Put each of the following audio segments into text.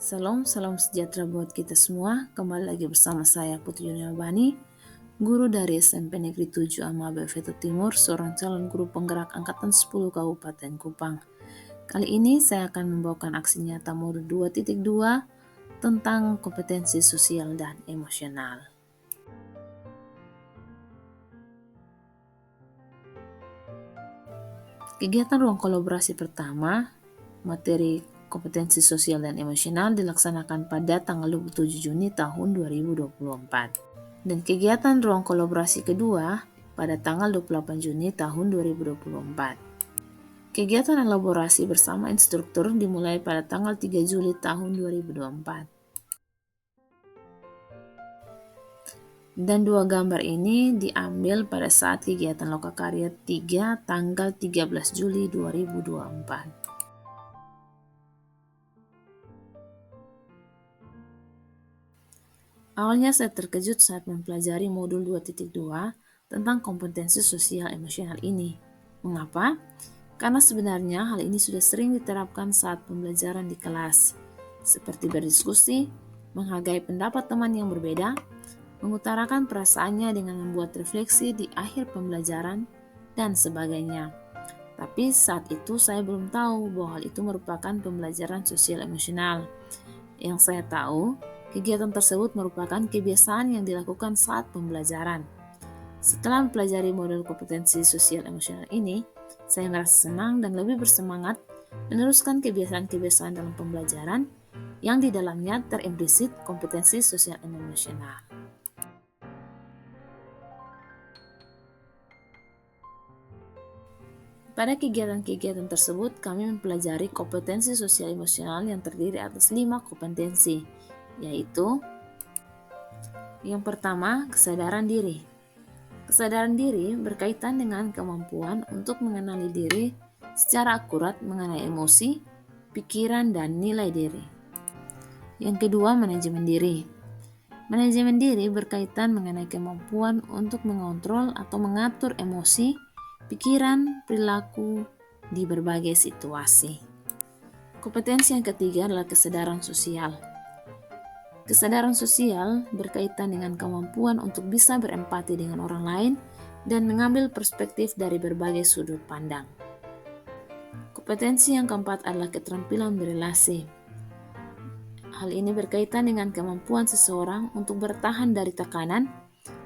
Salam sejahtera buat kita semua. Kembali lagi bersama saya Putri Yuniabani, guru dari SMP Negeri 7 Amabe Veto Timur, seorang calon guru penggerak angkatan 10 Kabupaten Kupang. Kali ini saya akan membawakan aksi nyata modul 2.2 tentang kompetensi sosial dan emosional. Kegiatan ruang kolaborasi pertama, materi kompetensi sosial dan emosional dilaksanakan pada tanggal 27 Juni tahun 2024. Dan kegiatan ruang kolaborasi kedua pada tanggal 28 Juni tahun 2024. Kegiatan elaborasi bersama instruktur dimulai pada tanggal 3 Juli tahun 2024. Dan dua gambar ini diambil pada saat kegiatan Lokakarya 3 tanggal 13 Juli 2024. Awalnya saya terkejut saat mempelajari modul 2.2 tentang kompetensi sosial emosional ini. Mengapa? Karena sebenarnya hal ini sudah sering diterapkan saat pembelajaran di kelas, seperti berdiskusi, menghargai pendapat teman yang berbeda, mengutarakan perasaannya dengan membuat refleksi di akhir pembelajaran, dan sebagainya. Tapi saat itu saya belum tahu bahwa hal itu merupakan pembelajaran sosial emosional. Yang saya tahu, kegiatan tersebut merupakan kebiasaan yang dilakukan saat pembelajaran. Setelah mempelajari modul kompetensi sosial emosional ini, saya merasa senang dan lebih bersemangat meneruskan kebiasaan-kebiasaan dalam pembelajaran yang di dalamnya terimplisit kompetensi sosial dan emosional. Pada kegiatan-kegiatan tersebut, kami mempelajari kompetensi sosial emosional yang terdiri atas 5 kompetensi, yaitu yang pertama, kesadaran diri. Kesadaran diri berkaitan dengan kemampuan untuk mengenali diri secara akurat mengenai emosi, pikiran, dan nilai diri. Yang kedua, manajemen diri. Manajemen diri berkaitan mengenai kemampuan untuk mengontrol atau mengatur emosi, pikiran, perilaku di berbagai situasi. Kompetensi yang ketiga adalah kesadaran sosial. Kesadaran sosial berkaitan dengan kemampuan untuk bisa berempati dengan orang lain dan mengambil perspektif dari berbagai sudut pandang. Kompetensi yang keempat adalah keterampilan berelasi. Hal ini berkaitan dengan kemampuan seseorang untuk bertahan dari tekanan,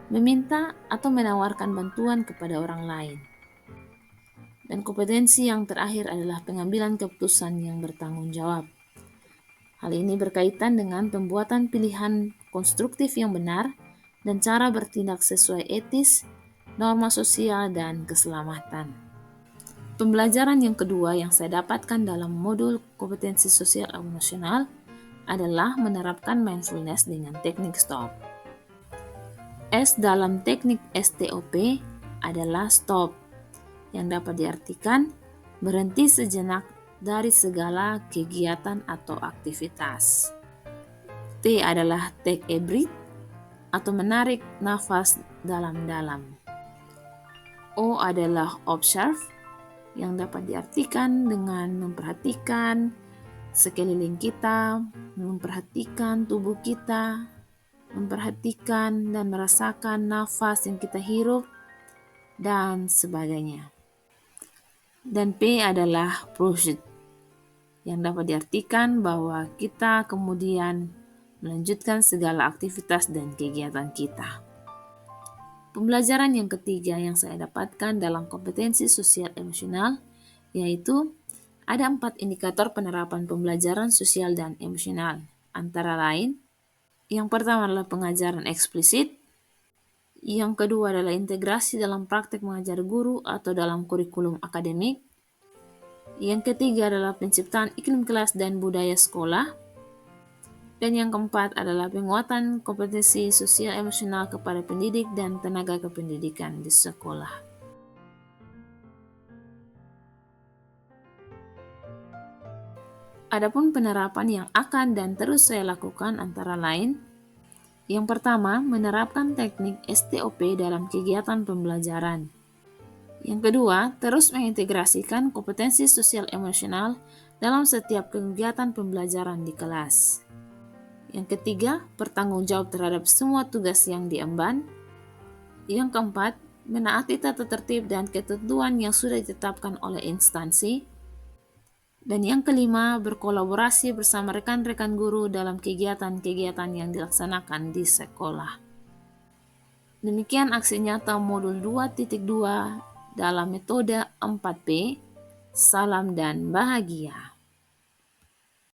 meminta atau menawarkan bantuan kepada orang lain. Dan kompetensi yang terakhir adalah pengambilan keputusan yang bertanggung jawab. Hal ini berkaitan dengan pembuatan pilihan konstruktif yang benar dan cara bertindak sesuai etis, norma sosial, dan keselamatan. Pembelajaran yang kedua yang saya dapatkan dalam modul kompetensi sosial emosional adalah menerapkan mindfulness dengan teknik STOP. S dalam teknik STOP adalah stop, yang dapat diartikan berhenti sejenak dari segala kegiatan atau aktivitas. T adalah take a breath atau menarik nafas dalam-dalam. O adalah observe, yang dapat diartikan dengan memperhatikan sekeliling kita, memperhatikan tubuh kita, memperhatikan dan merasakan nafas yang kita hirup, dan sebagainya. Dan P adalah proceed, yang dapat diartikan bahwa kita kemudian melanjutkan segala aktivitas dan kegiatan kita. Pembelajaran yang ketiga yang saya dapatkan dalam kompetensi sosial emosional yaitu ada 4 indikator penerapan pembelajaran sosial dan emosional, antara lain yang pertama adalah pengajaran eksplisit, yang kedua adalah integrasi dalam praktek mengajar guru atau dalam kurikulum akademik, yang ketiga adalah penciptaan iklim kelas dan budaya sekolah, dan yang keempat adalah penguatan kompetensi sosial emosional kepada pendidik dan tenaga kependidikan di sekolah. Adapun penerapan yang akan dan terus saya lakukan antara lain, yang pertama, menerapkan teknik STOP dalam kegiatan pembelajaran. Yang kedua, terus mengintegrasikan kompetensi sosial emosional dalam setiap kegiatan pembelajaran di kelas. Yang ketiga, bertanggung jawab terhadap semua tugas yang diemban. Yang keempat, menaati tata tertib dan ketentuan yang sudah ditetapkan oleh instansi. Dan yang kelima, berkolaborasi bersama rekan-rekan guru dalam kegiatan-kegiatan yang dilaksanakan di sekolah. Demikian aksi nyata modul 2.2 dalam metode 4P. Salam dan bahagia.